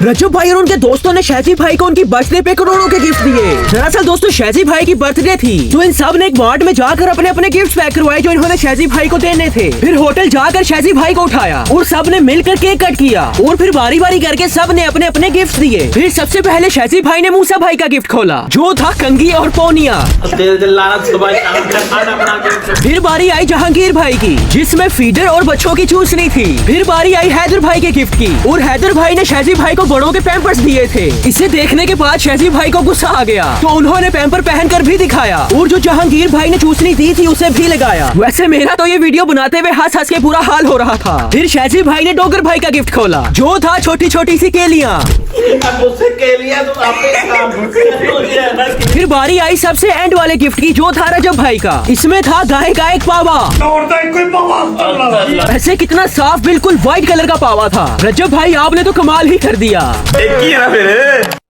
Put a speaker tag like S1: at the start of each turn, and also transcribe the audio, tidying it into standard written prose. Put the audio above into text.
S1: रजब भाई और उनके दोस्तों ने शहजी भाई को उनकी बर्थडे पे करोड़ों के गिफ्ट दिए। दरअसल दोस्तों शहजी भाई की बर्थडे थी तो इन सब ने एक वार्ड में जाकर अपने अपने गिफ्ट पैक करवाए जो इन्होंने शहजी भाई को देने थे। फिर होटल जाकर शहजी भाई को उठाया और सब ने मिलकर केक कट किया और फिर बारी बारी करके सब ने अपने अपने गिफ्ट दिए। फिर सबसे पहले शहजी भाई ने मूसा भाई का गिफ्ट खोला जो था कंघी और पोनिया। फिर बारी आई जहांगीर भाई की जिसमें फीडर और बच्चों की चूसनी थी। फिर बारी आई हैदर भाई के गिफ्ट की और हैदर भाई ने शहजी भाई को बड़ों के पैम्पर्स दिए थे। इसे देखने के बाद शहजी भाई को गुस्सा आ गया तो उन्होंने पैम्पर पहनकर भी दिखाया और जो जहांगीर भाई ने चूसनी दी थी उसे भी लगाया। वैसे मेरा तो ये वीडियो बनाते हुए हंस हंस के बुरा हाल हो रहा था। फिर शहजी भाई ने डोगर भाई का गिफ्ट खोला जो था छोटी छोटी सी केलियां। फिर बारी आई सबसे एंड वाले गिफ्ट की जो था रजब भाई का। इसमें था गाय का एक पावा। ऐसे कितना साफ बिल्कुल व्हाइट कलर का पावा था। रजब भाई आपने तो कमाल ही कर दिया।
S2: एक ही है ना फिर।